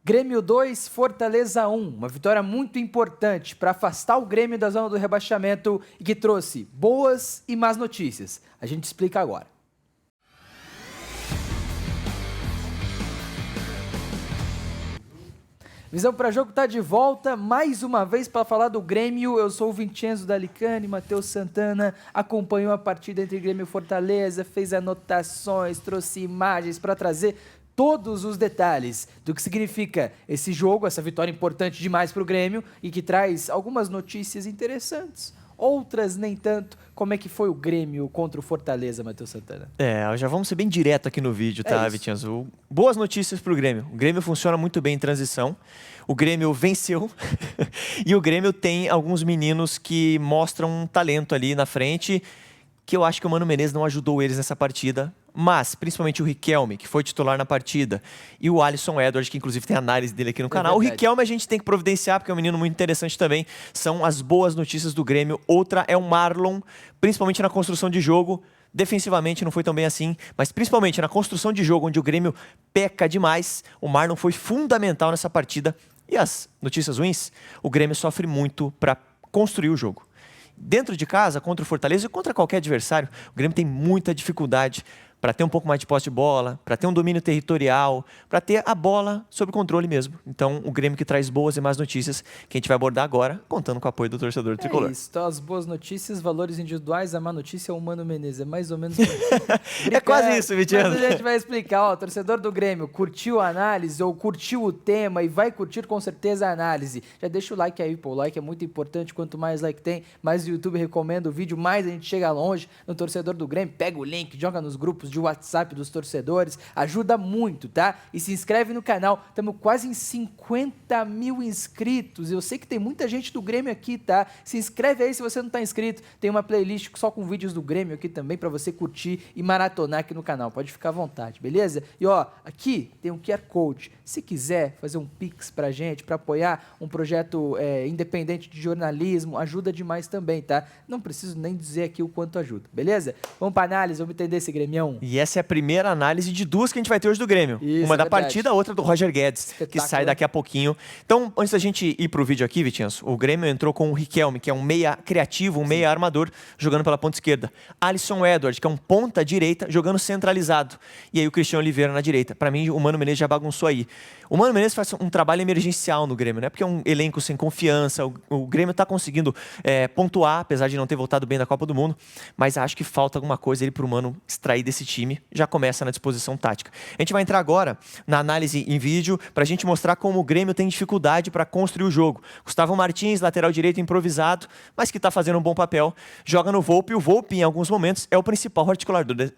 Grêmio 2, Fortaleza 1. Uma vitória muito importante para afastar o Grêmio da zona do rebaixamento e que trouxe boas e más notícias. A gente explica agora. Visão para Jogo está de volta, mais uma vez para falar do Grêmio. Eu sou o Vincenzo Dalicani, Matheus Santana acompanhou a partida entre Grêmio e Fortaleza, fez anotações, trouxe imagens para trazer todos os detalhes do que significa esse jogo, essa vitória importante demais para o Grêmio e que traz algumas notícias interessantes. Outras nem tanto. Como é que foi o Grêmio contra o Fortaleza, Matheus Santana? Já vamos ser bem direto aqui no vídeo, tá, Vitinho? Boas notícias pro Grêmio. O Grêmio funciona muito bem em transição. O Grêmio venceu e o Grêmio tem alguns meninos que mostram um talento ali na frente, que eu acho que o Mano Menezes não ajudou eles nessa partida, mas principalmente o Riquelme, que foi titular na partida, e o Alisson Edward, que inclusive tem análise dele aqui no canal. O Riquelme a gente tem que providenciar, porque é um menino muito interessante também. São as boas notícias do Grêmio. Outra é o Marlon, principalmente na construção de jogo. Defensivamente não foi tão bem assim, mas principalmente na construção de jogo, onde o Grêmio peca demais, o Marlon foi fundamental nessa partida. E as notícias ruins, o Grêmio sofre muito para construir o jogo. Dentro de casa, contra o Fortaleza e contra qualquer adversário, o Grêmio tem muita dificuldade para ter um pouco mais de posse de bola, para ter um domínio territorial, para ter a bola sob controle mesmo. Então, o Grêmio que traz boas e más notícias, que a gente vai abordar agora, contando com o apoio do torcedor tricolor. É isso, então as boas notícias, valores individuais, a má notícia é o Mano Menezes, é mais ou menos... É quase isso, Vitinho. Mas a gente vai explicar, ó, torcedor do Grêmio, curtiu a análise ou curtiu o tema e vai curtir com certeza a análise. Já deixa o like aí, pô, o like é muito importante, quanto mais like tem, mais o YouTube recomenda o vídeo, mais a gente chega longe no torcedor do Grêmio, pega o link, joga nos grupos de WhatsApp dos torcedores, ajuda muito, tá? E se inscreve no canal, estamos quase em 50 mil inscritos, eu sei que tem muita gente do Grêmio aqui, tá? Se inscreve aí se você não tá inscrito, tem uma playlist só com vídeos do Grêmio aqui também para você curtir e maratonar aqui no canal, pode ficar à vontade, beleza? E ó, aqui tem um QR Code, se quiser fazer um Pix pra gente, para apoiar um projeto independente de jornalismo, ajuda demais também, tá? Não preciso nem dizer aqui o quanto ajuda, beleza? Vamos pra análise, vamos entender esse Grêmio. E essa é a primeira análise de duas que a gente vai ter hoje do Grêmio. Isso, uma da partida, a outra do Roger Guedes, que sai daqui a pouquinho. Então, antes da gente ir pro vídeo aqui, Vitinho, o Grêmio entrou com o Riquelme, que é um meia criativo, um meia armador, jogando pela ponta esquerda. Alisson Edward, que é um ponta direita, jogando centralizado. E aí o Cristiano Oliveira na direita. Para mim, o Mano Menezes já bagunçou aí. O Mano Menezes faz um trabalho emergencial no Grêmio, né? Porque é um elenco sem confiança. O Grêmio tá conseguindo pontuar, apesar de não ter voltado bem da Copa do Mundo. Mas acho que falta alguma coisa ali pro Mano extrair desse time. Já começa na disposição tática. A gente vai entrar agora na análise em vídeo para a gente mostrar como o Grêmio tem dificuldade para construir o jogo. Gustavo Martins, lateral direito improvisado, mas que está fazendo um bom papel, joga no Volpi. O Volpi, em alguns momentos, é o principal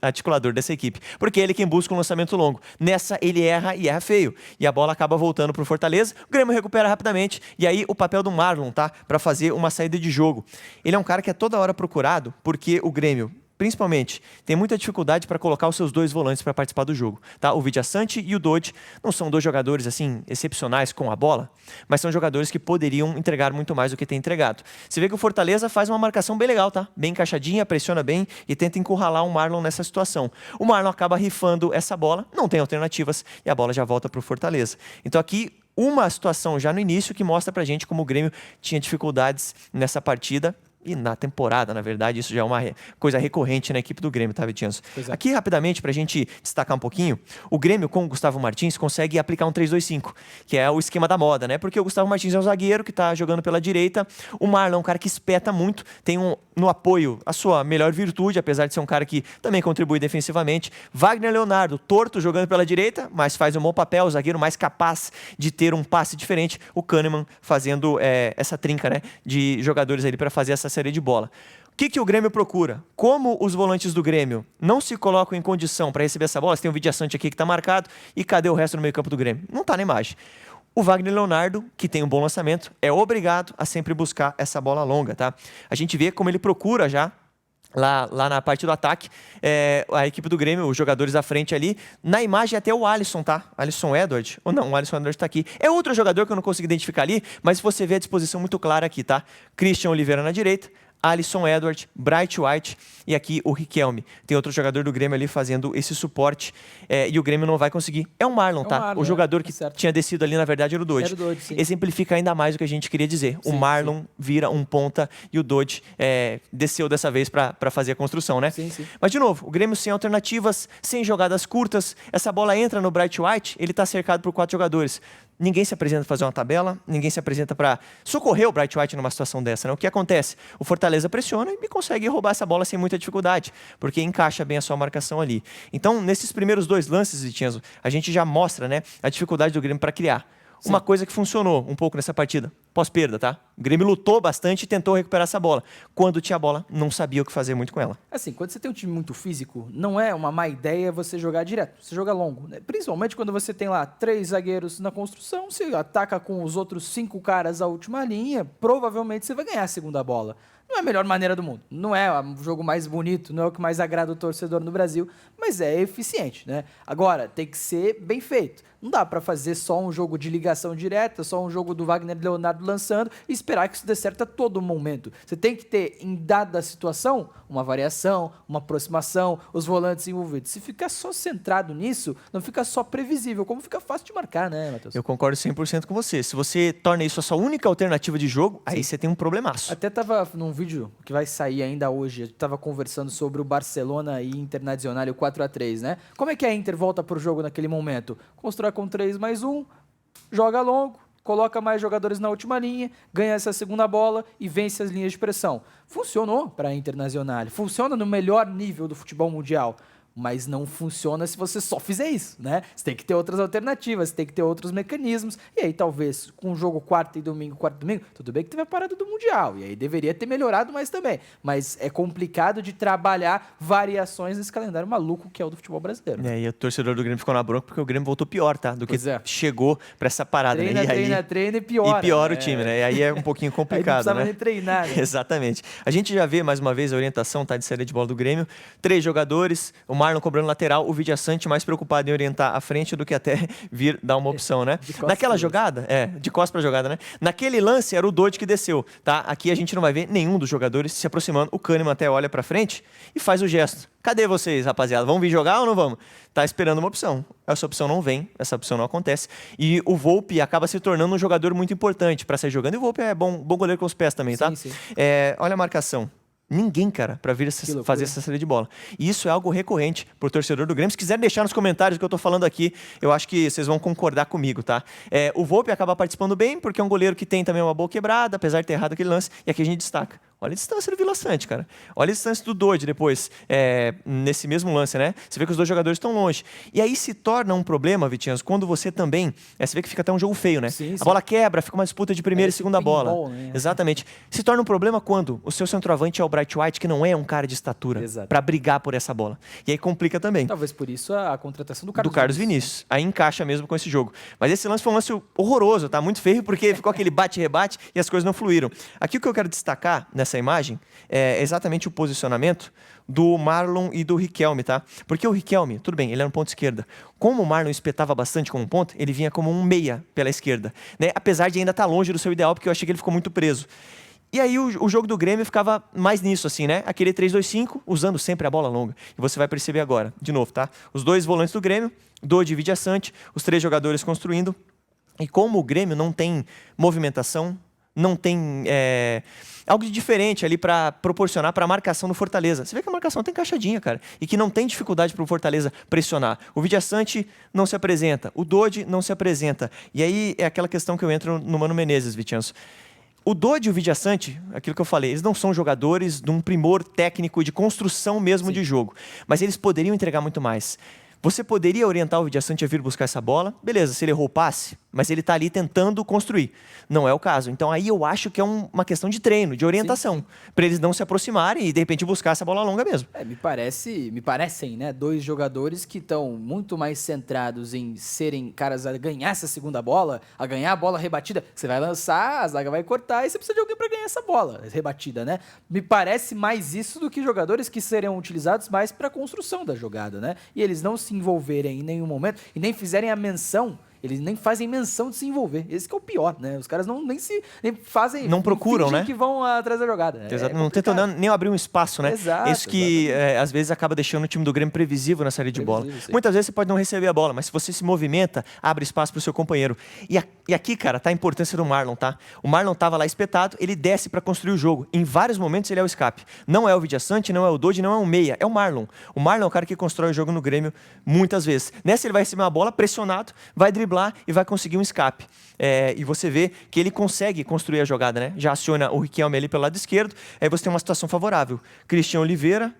articulador dessa equipe, porque ele é quem busca um lançamento longo. Nessa, ele erra e erra feio. E a bola acaba voltando para o Fortaleza, o Grêmio recupera rapidamente, e aí o papel do Marlon, tá? Para fazer uma saída de jogo. Ele é um cara que é toda hora procurado, porque o Grêmio, principalmente, tem muita dificuldade para colocar os seus dois volantes para participar do jogo, tá? O Vidiaçante e o Dodge não são dois jogadores assim excepcionais com a bola, mas são jogadores que poderiam entregar muito mais do que tem entregado. Você vê que o Fortaleza faz uma marcação bem legal, tá? Bem encaixadinha, pressiona bem e tenta encurralar o Marlon nessa situação. O Marlon acaba rifando essa bola, não tem alternativas e a bola já volta para o Fortaleza. Então aqui uma situação já no início que mostra pra gente como o Grêmio tinha dificuldades nessa partida. E na temporada, na verdade, isso já é uma coisa recorrente na equipe do Grêmio, tá, Vitinho? Aqui, rapidamente, para a gente destacar um pouquinho, o Grêmio, com o Gustavo Martins, consegue aplicar um 3-2-5, que é o esquema da moda, né? Porque o Gustavo Martins é um zagueiro que tá jogando pela direita, o Marlon é um cara que espeta muito, tem no apoio a sua melhor virtude, apesar de ser um cara que também contribui defensivamente. Wagner Leonardo, torto, jogando pela direita, mas faz um bom papel, o zagueiro mais capaz de ter um passe diferente. O Kahneman fazendo essa trinca, né, de jogadores ali para fazer essa série de bola. O que o Grêmio procura? Como os volantes do Grêmio não se colocam em condição para receber essa bola, você tem o Vidiaçante aqui que está marcado, e cadê o resto no meio campo do Grêmio? Não está na imagem. O Wagner Leonardo, que tem um bom lançamento, é obrigado a sempre buscar essa bola longa, tá? A gente vê como ele procura já lá na parte do ataque, a equipe do Grêmio, os jogadores à frente ali. Na imagem até o Alisson, tá? Alisson Edward, ou não, o Alisson Edward tá aqui. É outro jogador que eu não consigo identificar ali, mas você vê a disposição muito clara aqui, tá? Christian Oliveira na direita, Alisson Edward, Bright White e aqui o Riquelme. Tem outro jogador do Grêmio ali fazendo esse suporte e o Grêmio não vai conseguir. É o Marlon, tá? Marlon, o jogador que tinha descido ali, na verdade, era o Dodge. Exemplifica ainda mais o que a gente queria dizer. O Marlon vira um ponta e o Dodge desceu dessa vez para fazer a construção, né? Sim. Mas, de novo, o Grêmio sem alternativas, sem jogadas curtas. Essa bola entra no Bright White, ele está cercado por 4 jogadores. Ninguém se apresenta para fazer uma tabela, ninguém se apresenta para socorrer o Bright White numa situação dessa, né? O que acontece? O Fortaleza pressiona e consegue roubar essa bola sem muita dificuldade, porque encaixa bem a sua marcação ali. Então, nesses primeiros 2 lances, Vitinho, a gente já mostra, né, a dificuldade do Grêmio para criar. Sim. Uma coisa que funcionou um pouco nessa partida, pós-perda, tá? O Grêmio lutou bastante e tentou recuperar essa bola. Quando tinha a bola, não sabia o que fazer muito com ela. Assim, quando você tem um time muito físico, não é uma má ideia você jogar direto, você joga longo, né? Principalmente quando você tem lá 3 zagueiros na construção, você ataca com os outros 5 caras à última linha, provavelmente você vai ganhar a segunda bola. Não é a melhor maneira do mundo, não é o jogo mais bonito, não é o que mais agrada o torcedor no Brasil, mas é eficiente, né? Agora, tem que ser bem feito. Não dá para fazer só um jogo de ligação direta, só um jogo do Wagner Leonardo lançando e esperar que isso dê certo a todo momento. Você tem que ter, em dada situação, uma variação, uma aproximação, os volantes envolvidos. Se ficar só centrado nisso, não fica só previsível, como fica fácil de marcar, né, Matheus? Eu concordo 100% com você. Se você torna isso a sua única alternativa de jogo, aí você tem um problemaço. Até tava num vídeo que vai sair ainda hoje, eu tava conversando sobre o Barcelona e Internacional, o 4-3, né? Como é que a Inter volta pro jogo naquele momento? Constrói com 3+1, joga longo, coloca mais jogadores na última linha, ganha essa segunda bola e vence as linhas de pressão. Funcionou para a Internacional, funciona no melhor nível do futebol mundial, mas não funciona se você só fizer isso, né? Você tem que ter outras alternativas, você tem que ter outros mecanismos, e aí talvez com o jogo quarta e domingo, tudo bem que teve a parada do Mundial, e aí deveria ter melhorado mais também, mas é complicado de trabalhar variações nesse calendário maluco que é o do futebol brasileiro. E o torcedor do Grêmio ficou na bronca porque o Grêmio voltou pior, tá? Do que chegou para essa parada, treina, né? Treina e piora. E piora o time, né? E aí é um pouquinho complicado, aí não precisava nem treinar, né? Exatamente. A gente já vê, mais uma vez, a orientação, tá, de saída de bola do Grêmio. 3 jogadores, o Marlon cobrando lateral, o Vidiaçante mais preocupado em orientar a frente do que até vir dar uma opção, né? Naquela jogada, de costas pra jogada, né? Naquele lance era o Dodge que desceu, tá? Aqui a gente não vai ver nenhum dos jogadores se aproximando. O Kahneman até olha pra frente e faz o gesto. Cadê vocês, rapaziada? Vamos vir jogar ou não vamos? Tá esperando uma opção. Essa opção não vem, essa opção não acontece. E o Volpi acaba se tornando um jogador muito importante pra sair jogando. E o Volpi é bom goleiro com os pés também, tá? Sim. Olha a marcação. Ninguém, cara, para vir fazer essa saída de bola. E isso é algo recorrente pro torcedor do Grêmio. Se quiser deixar nos comentários o que eu tô falando aqui, eu acho que vocês vão concordar comigo, tá? O Volpi acaba participando bem, porque é um goleiro que tem também uma boa quebrada, apesar de ter errado aquele lance, e aqui a gente destaca. Olha a distância do Vila Sante, cara. Olha a distância do Dodge depois, nesse mesmo lance, né? Você vê que os 2 jogadores estão longe. E aí se torna um problema, Vitinhas, quando você também... você vê que fica até um jogo feio, né? Sim. A bola quebra, fica uma disputa de primeira e segunda bola. Né? Exatamente. Se torna um problema quando o seu centroavante é o Bright White, que não é um cara de estatura para brigar por essa bola. E aí complica também. Talvez por isso a contratação do Carlos Vinícius. Aí encaixa mesmo com esse jogo. Mas esse lance foi um lance horroroso, tá? Muito feio, porque ficou aquele bate-rebate e as coisas não fluíram. Aqui o que eu quero destacar nessa imagem é exatamente o posicionamento do Marlon e do Riquelme, tá? Porque o Riquelme, tudo bem, ele era um ponto esquerda. Como o Marlon espetava bastante como um ponto, ele vinha como um meia pela esquerda, né? Apesar de ainda estar longe do seu ideal, porque eu achei que ele ficou muito preso. E aí o jogo do Grêmio ficava mais nisso, assim, né? Aquele 3-2-5, usando sempre a bola longa. E você vai perceber agora, de novo, tá? Os 2 volantes do Grêmio, Dodge e Vidiaçante, os 3 jogadores construindo. E como o Grêmio não tem movimentação, não tem algo de diferente ali para proporcionar para a marcação do Fortaleza. Você vê que a marcação tem encaixadinha, cara, e que não tem dificuldade para o Fortaleza pressionar. O Vidiaçante não se apresenta, o Dodge não se apresenta. E aí é aquela questão que eu entro no Mano Menezes, Vitinhos. O Dodge e o Vidiaçante, aquilo que eu falei, eles não são jogadores de um primor técnico de construção mesmo de jogo, mas eles poderiam entregar muito mais. Você poderia orientar o Vidiaçante a vir buscar essa bola, beleza, se ele errou o passe, mas ele está ali tentando construir. Não é o caso. Então aí eu acho que é uma questão de treino, de orientação, para eles não se aproximarem e de repente buscar essa bola longa mesmo. Me parecem, né, 2 jogadores que estão muito mais centrados em serem caras a ganhar essa segunda bola, a ganhar a bola rebatida. Você vai lançar, a zaga vai cortar e você precisa de alguém para ganhar essa bola rebatida, né? Me parece mais isso do que jogadores que seriam utilizados mais para a construção da jogada, né? E eles não se envolverem em nenhum momento e nem fizerem a menção Eles nem fazem menção de se envolver. Esse que é o pior, né? Os caras nem fazem... Não procuram, né? que vão atrás da jogada. Exato. Não tentam nem abrir um espaço, né? Exato. Isso que, às vezes, acaba deixando o time do Grêmio previsível na saída de bola. Sim. Muitas vezes você pode não receber a bola, mas se você se movimenta, abre espaço para o seu companheiro. E aqui, cara, tá a importância do Marlon, tá? O Marlon tava lá espetado, ele desce para construir o jogo. Em vários momentos ele é o escape. Não é o Vidiaçante, não é o Dodge, não é um meia, é o Marlon. O Marlon é o cara que constrói o jogo no Grêmio muitas vezes. Nessa ele vai receber uma bola, pressionado, vai driblar e vai conseguir um escape. E você vê que ele consegue construir a jogada, né? Já aciona o Riquelme ali pelo lado esquerdo, aí você tem uma situação favorável. Cristian Oliveira,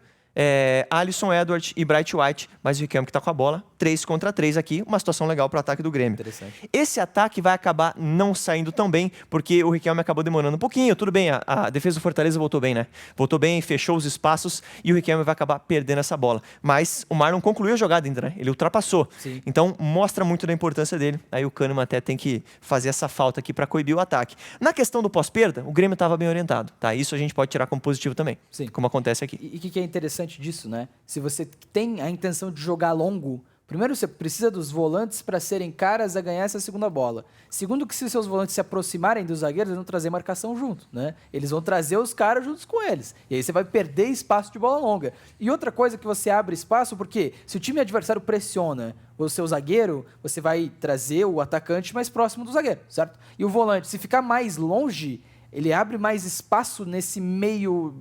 Alisson Edward e Bright White, mas o Riquelme que está com a bola, 3 contra 3 aqui, uma situação legal para o ataque do Grêmio. Interessante. Esse ataque vai acabar não saindo tão bem, porque o Riquelme acabou demorando um pouquinho, tudo bem, a defesa do Fortaleza voltou bem, né? Voltou bem, fechou os espaços e o Riquelme vai acabar perdendo essa bola. Mas o Marlon concluiu a jogada ainda, né? Ele ultrapassou. Sim. Então mostra muito da importância dele. Aí o Kahneman até tem que fazer essa falta aqui para coibir o ataque. Na questão do pós-perda, o Grêmio estava bem orientado, tá? Isso a gente pode tirar como positivo também, Sim. como acontece aqui. E o que é interessante disso, né? Se você tem a intenção de jogar longo, primeiro você precisa dos volantes para serem caras a ganhar essa segunda bola. Segundo, que se seus volantes se aproximarem dos zagueiros, eles vão trazer marcação junto, né? Eles vão trazer os caras juntos com eles. E aí você vai perder espaço de bola longa. E outra coisa que você abre espaço, porque se o time adversário pressiona o seu zagueiro, você vai trazer o atacante mais próximo do zagueiro, certo? E o volante, se ficar mais longe, ele abre mais espaço nesse meio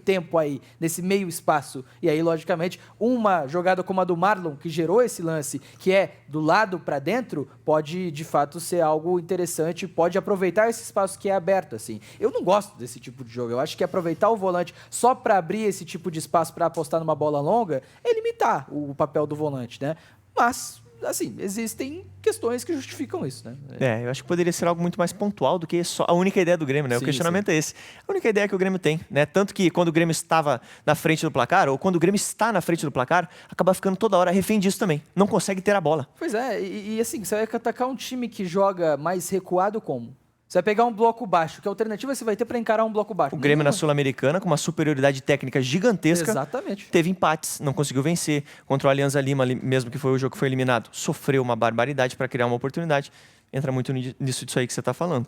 tempo aí, nesse meio espaço. E aí, logicamente, uma jogada como a do Marlon, que gerou esse lance, que é do lado para dentro, pode, de fato, ser algo interessante, pode aproveitar esse espaço que é aberto, assim. Eu não gosto desse tipo de jogo. Eu acho que aproveitar o volante só para abrir esse tipo de espaço para apostar numa bola longa é limitar o papel do volante, né? Mas, assim, existem questões que justificam isso, né? Eu acho que poderia ser algo muito mais pontual do que só a única ideia do Grêmio, né? Sim, o questionamento é esse. A única ideia que o Grêmio tem, né? Tanto que quando o Grêmio estava na frente do placar, ou quando o Grêmio está na frente do placar, acaba ficando toda hora refém disso também. Não consegue ter a bola. Pois é, e assim, você vai atacar um time que joga mais recuado como? Você vai pegar um bloco baixo. Que alternativa você vai ter para encarar um bloco baixo? O Grêmio na Sul-Americana, com uma superioridade técnica gigantesca, exatamente, teve empates, não conseguiu vencer. Contra o Alianza Lima, mesmo que foi o jogo que foi eliminado, sofreu uma barbaridade para criar uma oportunidade. Entra muito nisso disso aí que você está falando.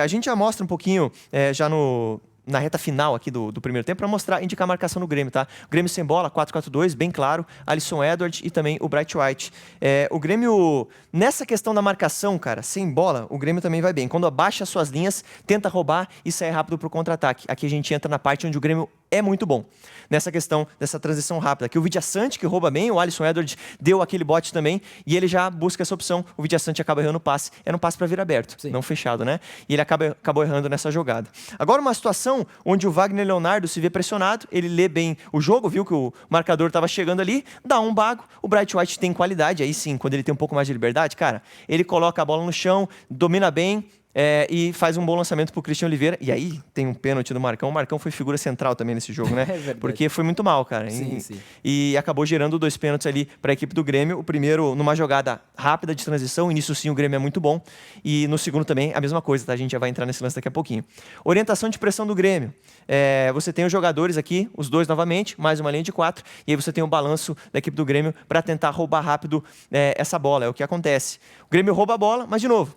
A gente já mostra um pouquinho, já na reta final aqui do primeiro tempo, para indicar a marcação no Grêmio, tá? O Grêmio sem bola, 4-4-2, bem claro, Alisson Edward e também o Bright White. O Grêmio, nessa questão da marcação, cara, sem bola, o Grêmio também vai bem. Quando abaixa suas linhas, tenta roubar e sai rápido pro contra-ataque. Aqui a gente entra na parte onde o Grêmio é muito bom, nessa questão dessa transição rápida. Aqui o Vidiaçante, que rouba bem, o Alisson Edward deu aquele bote também, e ele já busca essa opção. O Vidiaçante acaba errando o passe. Era um passe para vir aberto, sim, não fechado, né? E ele acabou errando nessa jogada. Agora uma situação onde o Wagner Leonardo se vê pressionado, ele lê bem o jogo, viu que o marcador estava chegando ali, dá um bago, o Bright White tem qualidade, aí sim, quando ele tem um pouco mais de liberdade, cara, ele coloca a bola no chão, domina bem, e faz um bom lançamento pro Cristian Oliveira. E aí tem um pênalti do Marcão. O Marcão foi figura central também nesse jogo, né? Porque foi muito mal, cara. Sim. E acabou gerando 2 pênaltis ali para a equipe do Grêmio. O primeiro numa jogada rápida de transição. Início sim, o Grêmio é muito bom. E no segundo também a mesma coisa, tá? A gente já vai entrar nesse lance daqui a pouquinho. Orientação de pressão do Grêmio. Você tem os jogadores aqui, os dois novamente, mais uma linha de 4. E aí você tem o balanço da equipe do Grêmio para tentar roubar rápido essa bola. É o que acontece. O Grêmio rouba a bola, mas de novo,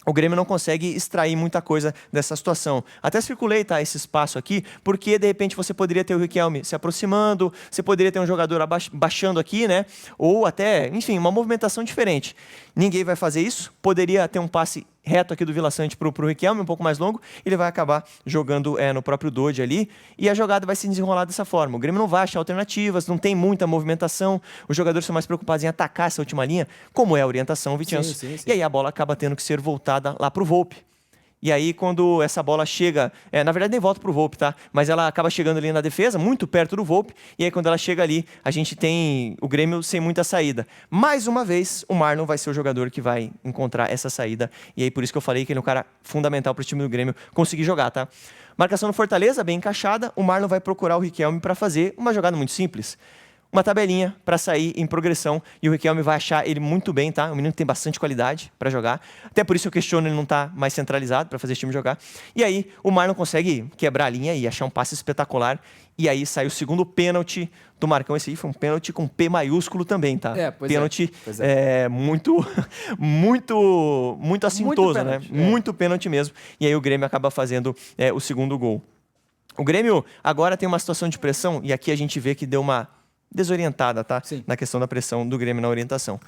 o Grêmio não consegue extrair muita coisa dessa situação. Até circulei, tá, esse espaço aqui, porque de repente você poderia ter o Riquelme se aproximando, você poderia ter um jogador baixando aqui, né? Ou até, enfim, uma movimentação diferente. Ninguém vai fazer isso. Poderia ter um passe reto aqui do Vila Sante pro Riquelme, um pouco mais longo, ele vai acabar jogando no próprio Dodge ali, e a jogada vai se desenrolar dessa forma. O Grêmio não vai achar alternativas, não tem muita movimentação, os jogadores são mais preocupados em atacar essa última linha, como é a orientação, Vitinhanço. Sim. E aí a bola acaba tendo que ser voltada lá pro Volpi. E aí, quando essa bola chega... na verdade, nem volta pro Volpi, tá? Mas ela acaba chegando ali na defesa, muito perto do Volpi. E aí, quando ela chega ali, a gente tem o Grêmio sem muita saída. Mais uma vez, o Marlon vai ser o jogador que vai encontrar essa saída. E aí, por isso que eu falei que ele é um cara fundamental para o time do Grêmio conseguir jogar, tá? Marcação no Fortaleza, bem encaixada. O Marlon vai procurar o Riquelme para fazer uma jogada muito simples. uma tabelinha para sair em progressão e o Riquelme vai achar ele muito bem, tá? O menino tem bastante qualidade para jogar. Até por isso eu questiono ele não tá mais centralizado para fazer esse time jogar. E aí o Marlon consegue quebrar a linha e achar um passe espetacular. E aí sai o segundo pênalti do Marcão. Esse aí foi um pênalti com P maiúsculo também, tá? Pênalti muito assintoso, muito pênalti, né? Muito pênalti mesmo. E aí o Grêmio acaba fazendo o segundo gol. O Grêmio agora tem uma situação de pressão e aqui a gente vê que deu uma desorientada, tá? Sim. Na questão da pressão do Grêmio na orientação.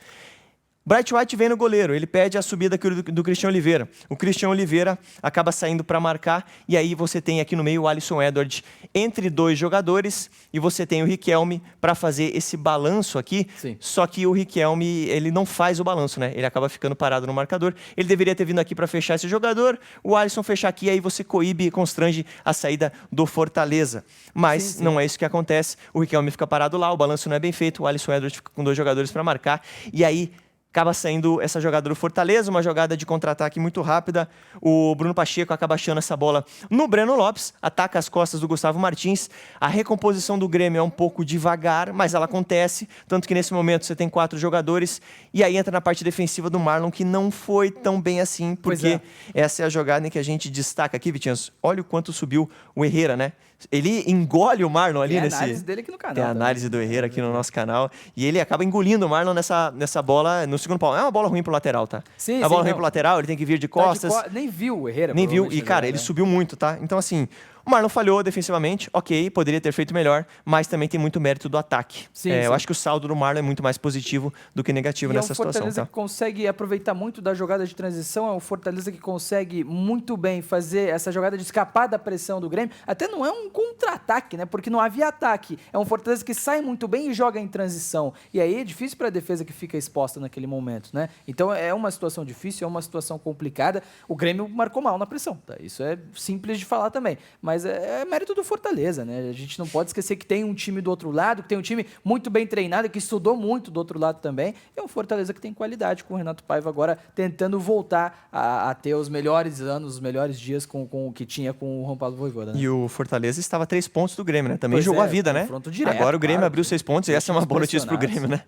Bright White vem no goleiro, ele pede a subida do Christian Oliveira. O Christian Oliveira acaba saindo para marcar e aí você tem aqui no meio o Alisson Edward entre dois jogadores e você tem o Riquelme para fazer esse balanço aqui. Sim. Só que o Riquelme, ele não faz o balanço, né? Ele acaba ficando parado no marcador. Ele deveria ter vindo aqui para fechar esse jogador, o Alisson fechar aqui, aí você coíbe e constrange a saída do Fortaleza. Mas não é isso que acontece. O Riquelme fica parado lá, o balanço não é bem feito, o Alisson Edward fica com dois jogadores para marcar e aí acaba saindo essa jogada do Fortaleza, uma jogada de contra-ataque muito rápida. O Bruno Pacheco acaba achando essa bola no Breno Lopes, ataca as costas do Gustavo Martins. A recomposição do Grêmio é um pouco devagar, mas ela acontece. Tanto que nesse momento você tem 4 jogadores e aí entra na parte defensiva do Marlon, que não foi tão bem assim, porque essa é a jogada em que a gente destaca aqui, Vitinhos. Olha o quanto subiu o Herrera, né? Ele engole o Marlon ali nesse... Tem a análise dele aqui no canal. Tem a análise do Herrera aqui no nosso canal. E ele acaba engolindo o Marlon nessa bola no segundo pau. É uma bola ruim pro lateral, tá? Sim, é uma bola ruim pro lateral, ele tem que vir de costas. Nem viu o Herrera. Nem viu. E, cara, ele subiu muito, tá? Então, assim, o Marlon falhou defensivamente, ok, poderia ter feito melhor, mas também tem muito mérito do ataque. Eu acho que o saldo do Marlon é muito mais positivo do que negativo nessa situação. É um Fortaleza que consegue aproveitar muito da jogada de transição, é um Fortaleza que consegue muito bem fazer essa jogada de escapar da pressão do Grêmio. Até não é um contra-ataque, né? Porque não havia ataque. É um Fortaleza que sai muito bem e joga em transição. E aí é difícil para a defesa que fica exposta naquele momento, né? Então é uma situação difícil, é uma situação complicada. O Grêmio marcou mal na pressão, tá? Isso é simples de falar também. Mas é mérito do Fortaleza, né? A gente não pode esquecer que tem um time do outro lado, que tem um time muito bem treinado, que estudou muito do outro lado também. É um Fortaleza que tem qualidade, com o Renato Paiva agora tentando voltar a ter os melhores anos, os melhores dias com o que tinha com o Juan Pablo Vojvoda, né? E o Fortaleza estava a 3 pontos do Grêmio, né? Também jogou a vida, né? Direto, agora o Grêmio claro, abriu 6 pontos e essa é uma boa notícia pro Grêmio, né?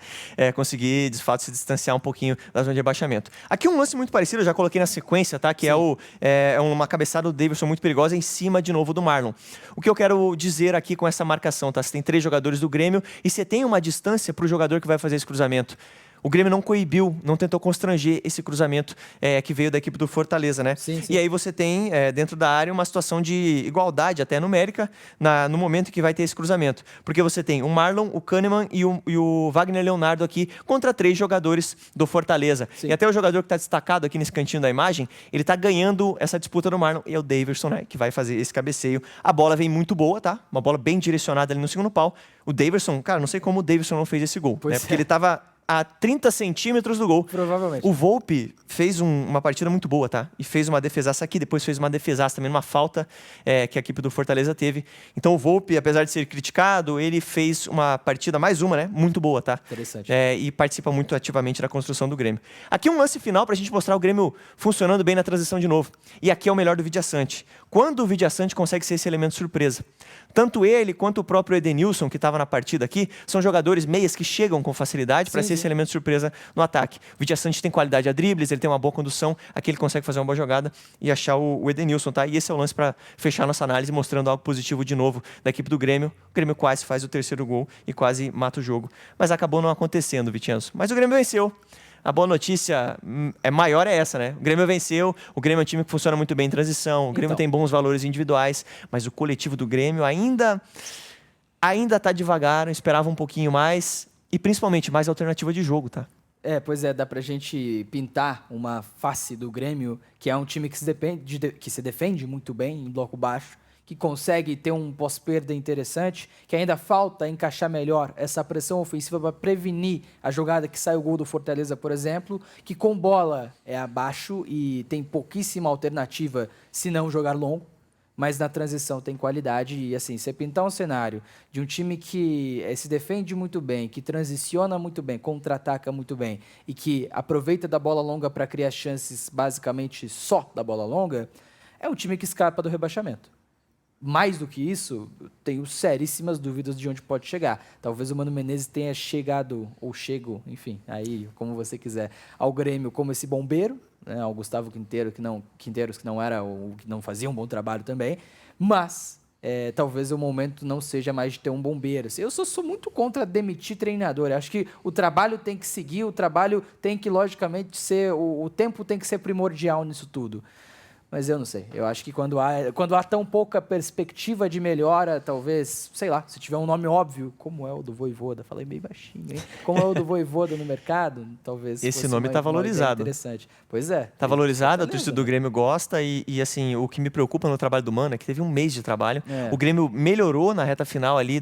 Conseguir, de fato, se distanciar um pouquinho da zona de rebaixamento. Aqui um lance muito parecido, eu já coloquei na sequência, tá? Que é uma cabeçada do Davidson muito perigosa em cima, de novo, do Marlon. O que eu quero dizer aqui com essa marcação, tá? Você tem 3 jogadores do Grêmio e você tem uma distância para o jogador que vai fazer esse cruzamento. O Grêmio não coibiu, não tentou constranger esse cruzamento que veio da equipe do Fortaleza, né? Sim. E aí você tem, dentro da área, uma situação de igualdade, até numérica, no momento que vai ter esse cruzamento. Porque você tem o Marlon, o Kahneman e o Wagner Leonardo aqui contra 3 jogadores do Fortaleza. Sim. E até o jogador que está destacado aqui nesse cantinho da imagem, ele está ganhando essa disputa do Marlon, e é o Davidson, né, que vai fazer esse cabeceio. A bola vem muito boa, tá? Uma bola bem direcionada ali no segundo pau. O Davidson, cara, não sei como o Davidson não fez esse gol, né? Porque ele estava a 30 centímetros do gol. Provavelmente. O Volpi fez uma partida muito boa, tá? E fez uma defesaça aqui, depois fez uma defesaça também, numa falta que a equipe do Fortaleza teve. Então o Volpi, apesar de ser criticado, ele fez uma partida, mais uma, né? Muito boa, tá? Interessante. E participa muito ativamente da construção do Grêmio. Aqui um lance final pra gente mostrar o Grêmio funcionando bem na transição de novo. E aqui é o melhor do Vidiaçante. Quando o Vidiaçante consegue ser esse elemento surpresa. Tanto ele quanto o próprio Edenilson, que estava na partida aqui, são jogadores meias que chegam com facilidade para ser esse elemento surpresa no ataque. O Vidiaçante tem qualidade a dribles, ele tem uma boa condução, aqui ele consegue fazer uma boa jogada e achar o Edenilson, tá? E esse é o lance para fechar nossa análise, mostrando algo positivo de novo da equipe do Grêmio. O Grêmio quase faz o 3º gol e quase mata o jogo. Mas acabou não acontecendo, Vicenzo. Mas o Grêmio venceu. A boa notícia maior é essa, né? O Grêmio venceu, o Grêmio é um time que funciona muito bem em transição, o Grêmio tem bons valores individuais, mas o coletivo do Grêmio ainda tá devagar, eu esperava um pouquinho mais e principalmente mais alternativa de jogo, tá? Pois é, dá pra gente pintar uma face do Grêmio, que é um time que se defende muito bem em bloco baixo, que consegue ter um pós-perda interessante, que ainda falta encaixar melhor essa pressão ofensiva para prevenir a jogada que sai o gol do Fortaleza, por exemplo, que com bola é abaixo e tem pouquíssima alternativa se não jogar longo, mas na transição tem qualidade e assim, você pintar um cenário de um time que se defende muito bem, que transiciona muito bem, contra-ataca muito bem e que aproveita da bola longa para criar chances basicamente só da bola longa, é um time que escapa do rebaixamento. mais do que isso, eu tenho seríssimas dúvidas de onde pode chegar. Talvez o Mano Menezes tenha chegado, ou chego, enfim, aí, como você quiser, ao Grêmio como esse bombeiro, né, ao Gustavo Quinteiros, que não era, ou que não fazia um bom trabalho também, mas talvez o momento não seja mais de ter um bombeiro. Eu sou muito contra demitir treinador. Eu acho que o trabalho tem que seguir, o trabalho tem que, logicamente, ser... O tempo tem que ser primordial nisso tudo. Mas eu não sei. Eu acho que quando há tão pouca perspectiva de melhora, talvez, sei lá, se tiver um nome óbvio, como é o do Vojvoda, falei meio baixinho, hein? Como é o do Vojvoda no mercado, talvez esse nome está valorizado. Interessante. Pois é. Está valorizado, a torcida do Grêmio gosta e assim, o que me preocupa no trabalho do Mano é que teve um mês de trabalho. O Grêmio melhorou na reta final ali,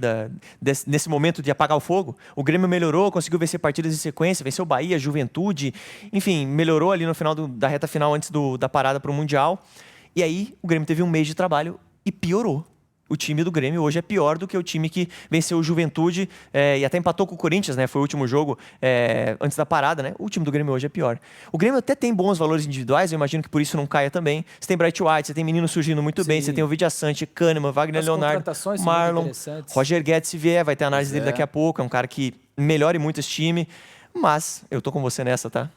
nesse momento de apagar o fogo. O Grêmio melhorou, conseguiu vencer partidas em sequência, venceu Bahia, Juventude, enfim, melhorou ali no final da reta final antes da parada para o Mundial. E aí, o Grêmio teve um mês de trabalho e piorou. O time do Grêmio hoje é pior do que o time que venceu o Juventude e até empatou com o Corinthians, né? Foi o último jogo antes da parada, né? O time do Grêmio hoje é pior. O Grêmio até tem bons valores individuais, eu imagino que por isso não caia também. Você tem Bright White, você tem menino surgindo muito bem, você tem o Vidia Sante, Kahneman, Wagner Leonardo, Marlon, Roger Guedes se vier, vai ter análise dele daqui a pouco, é um cara que melhore muito esse time, mas eu tô com você nessa, tá?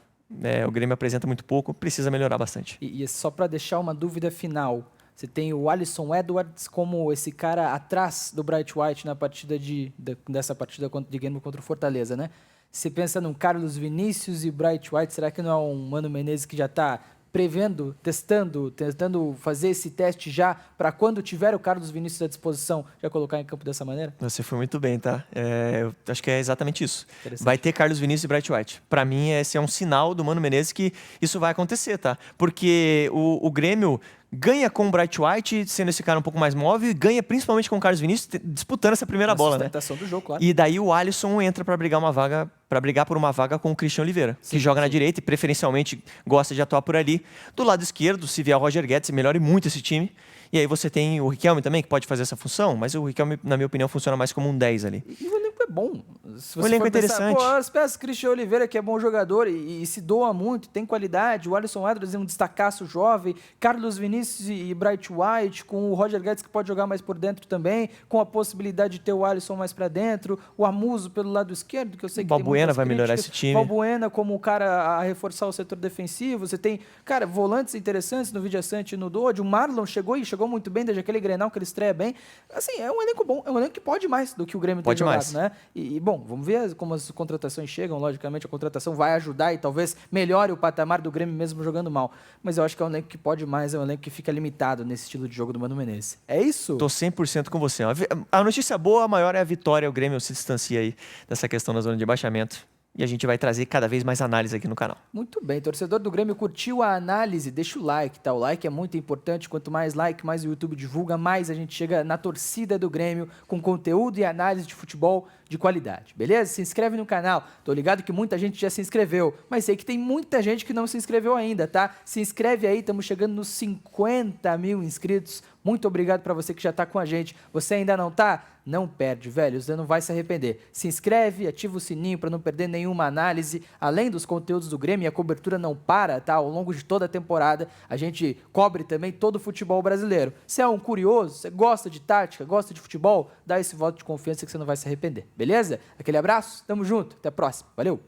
O Grêmio apresenta muito pouco, precisa melhorar bastante. E só para deixar uma dúvida final, você tem o Alisson Edwards como esse cara atrás do Bright White na partida dessa partida de Grêmio contra o Fortaleza, né? Você pensa num Carlos Vinícius e Bright White, será que não é um Mano Menezes que já está prevendo, tentando fazer esse teste já para quando tiver o Carlos Vinícius à disposição, já colocar em campo dessa maneira? Você foi muito bem, tá? Eu acho que é exatamente isso. Vai ter Carlos Vinícius e Bright White. Para mim, esse é um sinal do Mano Menezes que isso vai acontecer, tá? Porque o Grêmio ganha com o Bright White, sendo esse cara um pouco mais móvel, e ganha principalmente com o Carlos Vinícius, disputando essa primeira bola, né? Do jogo, claro. E daí o Alisson entra para brigar por uma vaga com o Christian Oliveira, que joga na direita e preferencialmente gosta de atuar por ali. Do lado esquerdo, se vier o Roger Guedes, melhora muito esse time. E aí você tem o Riquelme também, que pode fazer essa função, mas o Riquelme, na minha opinião, funciona mais como um 10 ali. E o elenco é bom. O elenco é interessante. As peças, Christian Oliveira, que é bom jogador e se doa muito, tem qualidade. O Alisson Edwards é um destacaço jovem. Carlos Vinícius e Bright White, com o Roger Guedes, que pode jogar mais por dentro também, com a possibilidade de ter o Alisson mais para dentro. O Amuso pelo lado esquerdo, que eu sei que Balbuena vai melhorar esse time. Balbuena como o cara a reforçar o setor defensivo. Você tem, cara, volantes interessantes no Vidia Sante e no Dodge. O Marlon chegou muito bem, desde aquele Grenal que ele estreia bem. Assim, é um elenco bom, é um elenco que pode mais do que o Grêmio tem jogado, né? E, bom, vamos ver como as contratações chegam. Logicamente, a contratação vai ajudar e talvez melhore o patamar do Grêmio mesmo jogando mal. Mas eu acho que é um elenco que pode mais, é um elenco que fica limitado nesse estilo de jogo do Mano Menezes. É isso? Tô 100% com você. A notícia boa, a maior é a vitória. O Grêmio se distancia aí dessa questão na zona de baixamento. E a gente vai trazer cada vez mais análise aqui no canal. Muito bem, torcedor do Grêmio, curtiu a análise? Deixa o like, tá? O like é muito importante. Quanto mais like, mais o YouTube divulga, mais a gente chega na torcida do Grêmio com conteúdo e análise de futebol de qualidade, beleza? Se inscreve no canal. Tô ligado que muita gente já se inscreveu, mas sei que tem muita gente que não se inscreveu ainda, tá? Se inscreve aí, estamos chegando nos 50 mil inscritos. Muito obrigado para você que já tá com a gente. Você ainda não tá? Não perde, velho. Você não vai se arrepender. Se inscreve, ativa o sininho para não perder nenhuma análise. Além dos conteúdos do Grêmio, a cobertura não para, tá? Ao longo de toda a temporada, a gente cobre também todo o futebol brasileiro. Se é um curioso, você gosta de tática, gosta de futebol, dá esse voto de confiança que você não vai se arrepender. Beleza? Aquele abraço, tamo junto, até a próxima. Valeu!